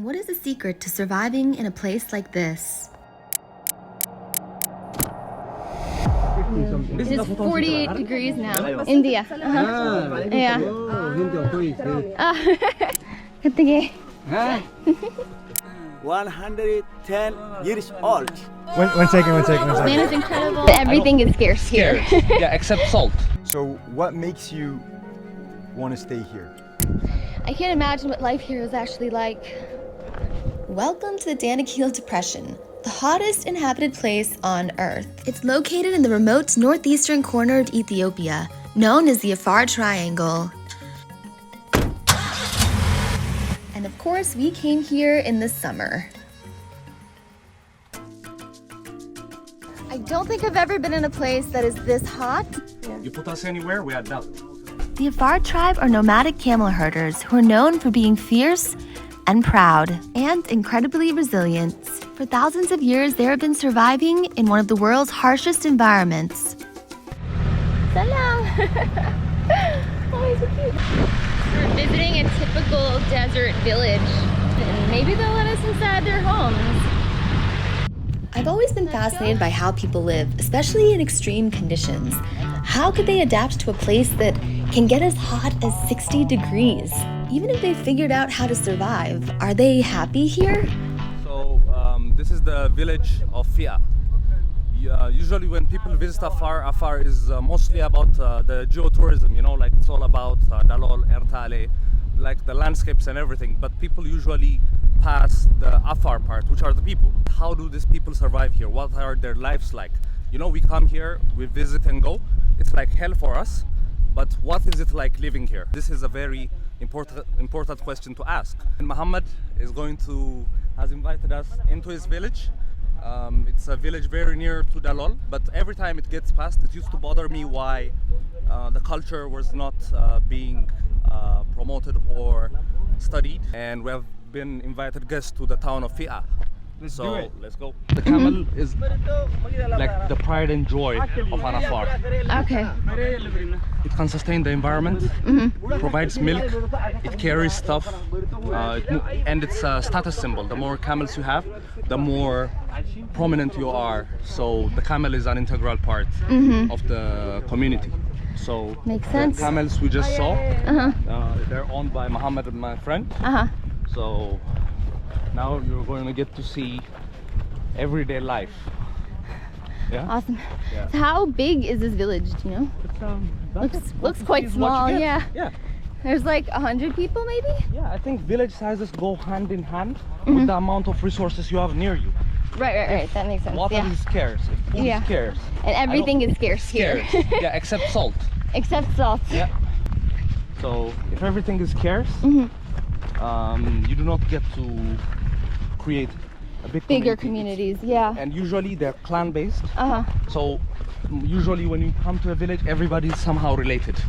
What is the secret to surviving in a place like this? It is 48 degrees now. India. Yeah. Good thing. 110 years old. One second. Man is incredible. Everything is scarce here. Yeah, except salt. So what makes you want to stay here? I can't imagine what life here is actually like. Welcome to the Danakil Depression, the hottest inhabited place on Earth. It's located in the remote northeastern corner of Ethiopia, known as the Afar Triangle. And of course, we came here in the summer. I don't think I've ever been in a place that is this hot. You put us anywhere, we adapt. The Afar tribe are nomadic camel herders who are known for being fierce and proud and incredibly resilient. For thousands of years, they have been surviving in one of the world's harshest environments. Salam! Oh, he's so cute. We're visiting a typical desert village, and maybe they'll let us inside their homes. I've always been fascinated by how people live, especially in extreme conditions. How could they adapt to a place that can get as hot as 60 degrees? Even if they figured out how to survive, are they happy here? So this is the village of Fia. Usually when people visit Afar is mostly about the geotourism, you know, like it's all about Dalol, Ertale, like the landscapes and everything. But people usually pass the Afar part, which are the people. How do these people survive here? What are their lives like? You know, we come here, we visit and go. It's like hell for us, but what is it like living here? This is a very important question to ask. And Muhammad has invited us into his village. It's a village very near to Dalol, but every time it gets passed, it used to bother me why the culture was not being promoted or studied. And we have been invited guests to the town of Fia. Let's go. The camel is like the pride and joy of an Afar. Okay. It can sustain the environment, provides milk, it carries stuff, and it's a status symbol. The more camels you have, the more prominent you are. So the camel is an integral part of the community. So makes sense. The camels we just saw, they're owned by Muhammad and my friend. So now you're going to get to see everyday life. Yeah? Awesome. Yeah. So how big is this village, do you know? Looks quite small, yeah. There's like 100 people maybe? Yeah, I think village sizes go hand in hand with the amount of resources you have near you. Right. That makes sense. Water is scarce, food is scarce. And everything is scarce here. Yeah, except salt. Except salt. Yeah. So if everything is scarce, you do not get to create a bigger communities. Yeah. And usually they're clan-based. So usually when you come to a village, everybody is somehow related.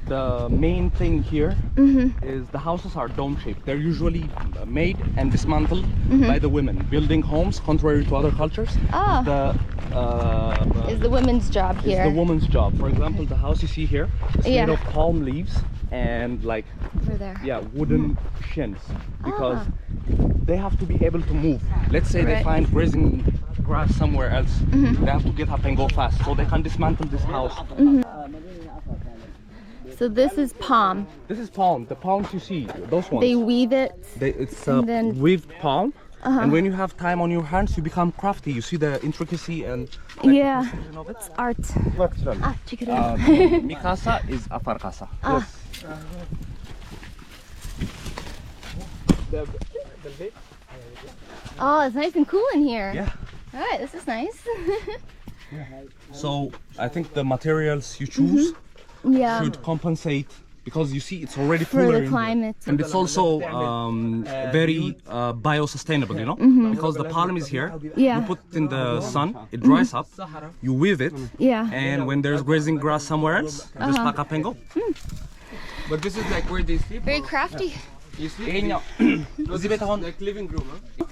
The main thing here is the houses are dome-shaped. They're usually made and dismantled by the women. Building homes, contrary to other cultures, is the women's job here. It's the woman's job. For example, the house you see here is made of palm leaves and like wooden shins, because they have to be able to move. Let's say they find grazing grass somewhere else, they have to get up and go fast, so they can dismantle this house. So this is palm. This is palm. The palms you see, those ones. They weave it. It's a weaved palm. And when you have time on your hands, you become crafty. You see the intricacy and precision of it. It's art. Check it out. Mikasa is Afar Kasa. Yes. Oh, it's nice and cool in here. Yeah. All right, this is nice. So I think the materials you choose should compensate, because you see it's already cooler for the climate. And it's also very bio-sustainable, you know, because the palm is here. You put it in the sun, it dries up, you weave it, and when there's grazing grass somewhere else, you just pack up and go. But this is like where they sleep? Very crafty. You sleep? Like living room,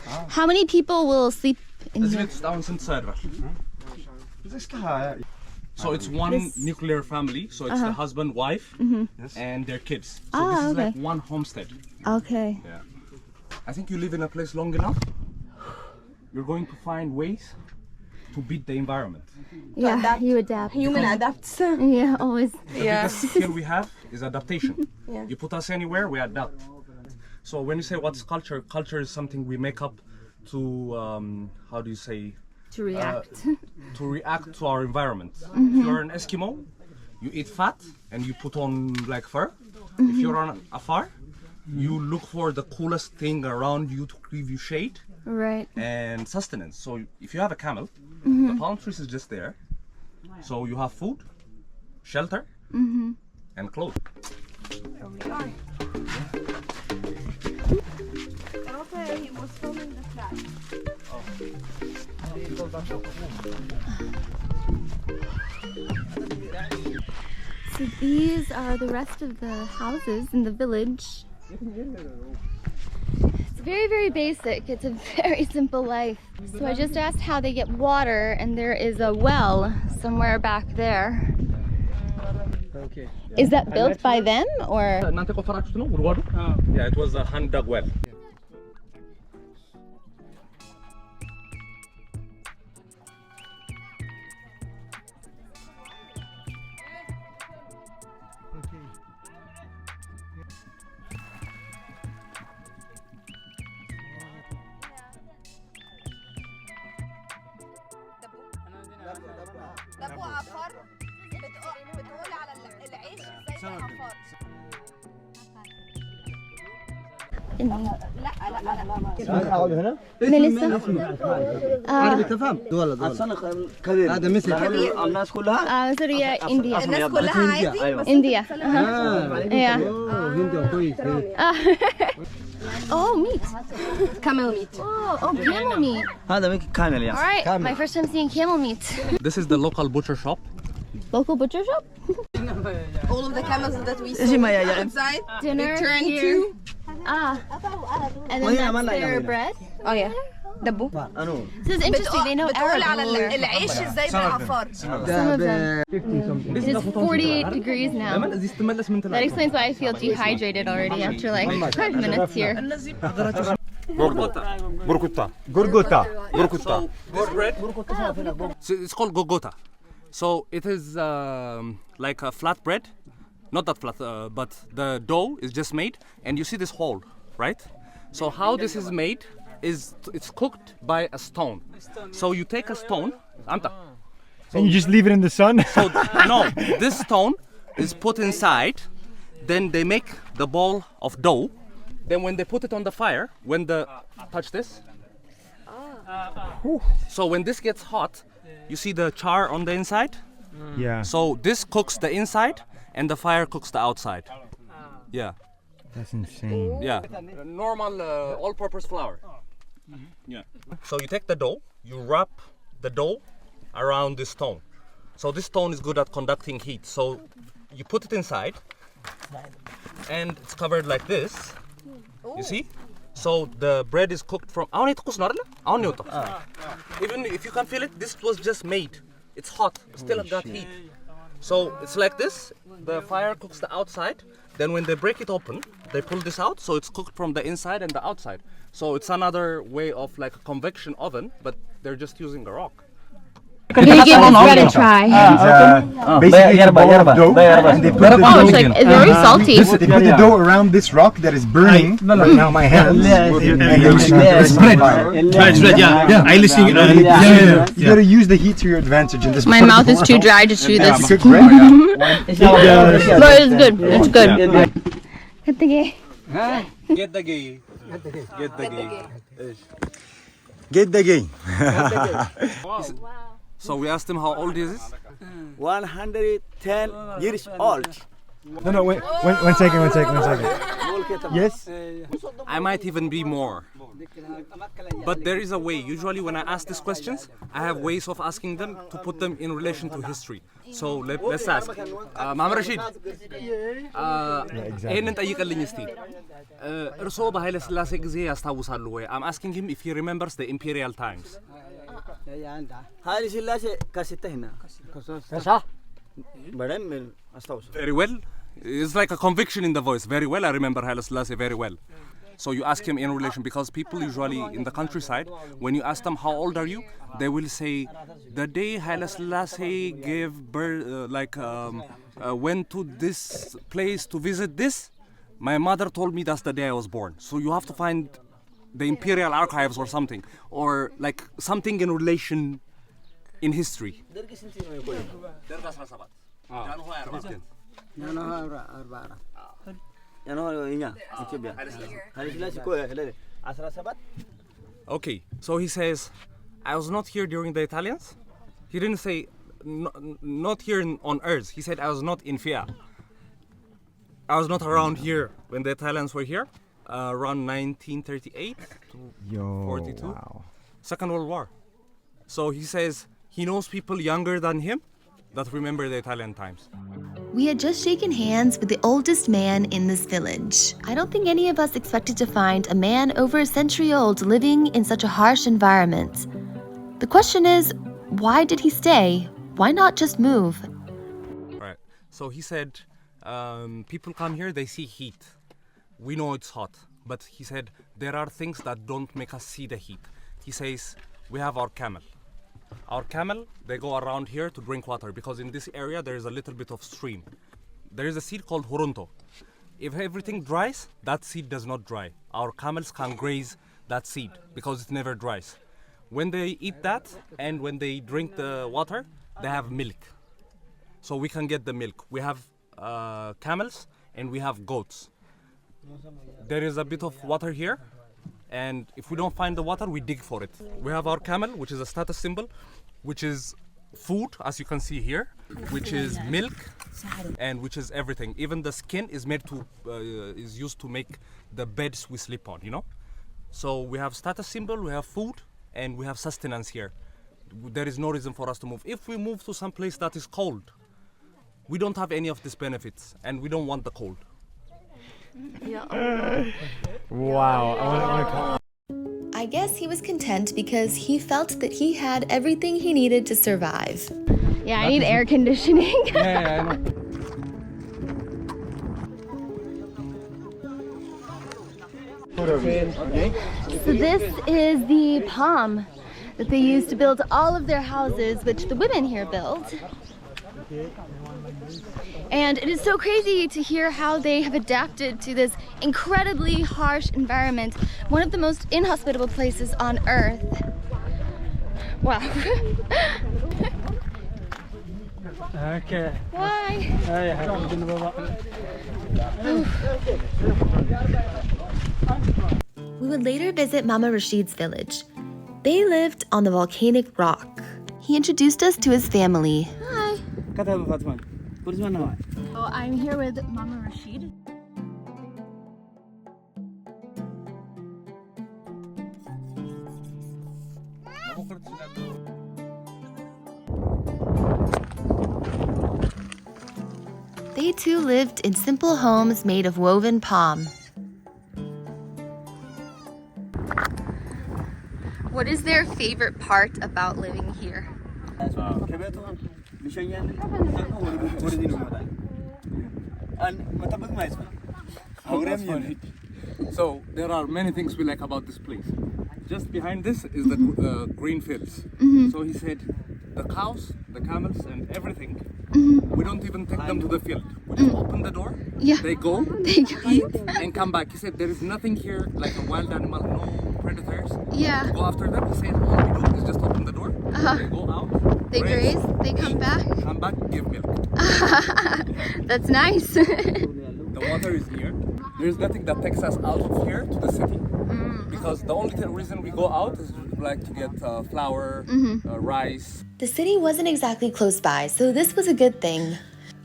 huh? How many people will sleep in here? So it's one nuclear family. So it's the husband, wife, and their kids. So this is like one homestead. Okay. Yeah. I think you live in a place long enough, you're going to find ways to beat the environment. Yeah, you adapt. Human adapts. Yeah, always. The biggest skill we have is adaptation. You put us anywhere, we adapt. So when you say what's culture, culture is something we make up to, how do you say? To react. To react to our environment. If you're an Eskimo, you eat fat and you put on like fur. If you're on Afar, you look for the coolest thing around you to give you shade and sustenance. So if you have a camel, the palm trees is just there. So you have food, shelter, and clothes. Here we are. Okay, he was filming the flag. So these are the rest of the houses in the village. It's very, very basic. It's a very simple life. So I just asked how they get water, and there is a well somewhere back there. Okay. Is that built by them or? Yeah, it was a hand dug well. دبو عفار بتقول على العيش زي العفار. لا اقعد هنا ميليسا عربي تفهم دول كبير هذا مثل الناس كلها سوريا انديا الناس كلها عادي انديا هندي كويس Oh, meat. camel meat. Oh, camel meat. هذا كامل يعني All right, my first time seeing camel meat. This is the local butcher shop. Local butcher shop? All of the camels that we saw outside, Dinner they turn here. to And then that's their bread. oh yeah دبو. This is interesting. They know بتقول على Arabic. العيش ازاي بالعفار. Some of them. It is 48 degrees now. That explains why I feel dehydrated already after like 5 minutes here. Gorgota. So this bread, so it's called gogota. So it is like a flat bread, not that flat, but the dough is just made, and you see this hole, right? So how this is made is it's cooked by a stone. So you take a stone, And you just leave it in the sun? so no, this stone is put inside, then they make the ball of dough. Then when they put it on the fire, touch this. So when this gets hot, you see the char on the inside? Yeah. So this cooks the inside and the fire cooks the outside. Yeah. That's insane. Yeah. Normal all-purpose flour. Yeah. So you take the dough, you wrap the dough around this stone. So this stone is good at conducting heat. So you put it inside and it's covered like this. You see? So the bread is cooked from even if you can feel it, this was just made. It's hot, still got heat. So it's like this, the fire cooks the outside, then when they break it open, they pull this out, so it's cooked from the inside and the outside. So it's another way of like a convection oven, but they're just using a rock. I'm gonna give this bread a try. Basically, a ball of dough, and they put the Oh, it's dough, like it's very salty. they put the dough around this rock that is burning right now my hands, and they use it Bread, yeah. I listen. You gotta use the heat to your advantage in this My part of mouth the is too world. dry to chew this. You cook bread? But it's good. It's good. Get the gay. Get the gay. Get the gay. Get the game. So we asked him how old is this? 110 years old. No, wait. One second. Yes? I might even be more. But there is a way. Usually when I ask these questions, I have ways of asking them to put them in relation to history. So let's ask. Ma'am Rashid. ይሄንን ጠይቅልኝ እስቲ እርስዎ በኃይለ ሥላሴ ጊዜ ያስታውሳሉ ወይ? I'm asking him if he remembers the imperial times. هاي سلاسة كاسيته هنا بعدين أستوعب Very well. It's like a conviction in the voice. Very well. I remember Haile Selassie very well. So you ask him in relation, because people usually in the countryside, when you ask them how old are you, they will say the day Haile Selassie gave birth, went to this place to visit this. My mother told me that's the day I was born. So you have to find the imperial archives or something, or like something in relation in history. Okay, so he says, I was not here during the Italians. He didn't say not here on Earth. He said I was not in Fia. I was not around here when the Italians were here, around 1938 to 42. Wow. Second World War. So he says he knows people younger than him that remember the Italian times. We had just shaken hands with the oldest man in this village. I don't think any of us expected to find a man over a century old living in such a harsh environment. The question is, why did he stay? Why not just move? Right. So he said, people come here, they see heat. We know it's hot. But he said, there are things that don't make us see the heat. He says, we have our camel. Our camel, they go around here to drink water because in this area there is a little bit of stream. There is a seed called hurunto. If everything dries, that seed does not dry. Our camels can graze that seed because it never dries. When they eat that and when they drink the water, they have milk. So we can get the milk. We have camels and we have goats. There is a bit of water here, and if we don't find the water, we dig for it. We have our camel, which is a status symbol, which is food, as you can see here, which is milk, and which is everything. Even the skin is made to is used to make the beds we sleep on, you know. So we have status symbol, we have food, and we have sustenance here. There is no reason for us to move. If we move to some place that is cold, we don't have any of these benefits, and we don't want the cold. Wow. I guess he was content because he felt that he had everything he needed to survive. Yeah, I need air conditioning. Yeah, I know. So this is the palm that they use to build all of their houses, which the women here build. And it is so crazy to hear how they have adapted to this incredibly harsh environment, one of the most inhospitable places on Earth. Wow. Okay. Why? We would later visit Mama Rashid's village. They lived on the volcanic rock. He introduced us to his family. Hi. Oh, I'm here with Mama Rashid. They too lived in simple homes made of woven palm. What is their favorite part about living here? So there are many things we like about this place. Just behind this is the green fields. So he said the cows, the camels, and everything, we don't even take them to the field. We just open the door, they go, eat, and come back. He said there is nothing here like a wild animal, no predators. Yeah. To go after them. He said all we do is just open the door, they go out, They graze, they come back. come back, give milk. That's nice. The water is near. There's nothing that takes us out of here to the city. Because the only reason we go out is like to get flour, rice. The city wasn't exactly close by, so this was a good thing.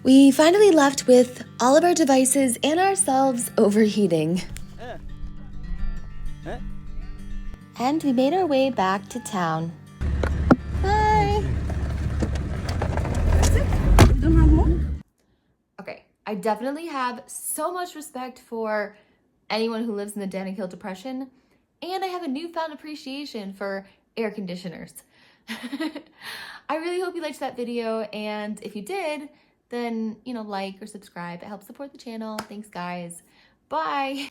We finally left with all of our devices and ourselves overheating. And we made our way back to town. Bye! Okay, I definitely have so much respect for anyone who lives in the Danakil Depression, and I have a newfound appreciation for air conditioners. I really hope you liked that video, and if you did, then, like or subscribe. It helps support the channel. Thanks, guys. Bye.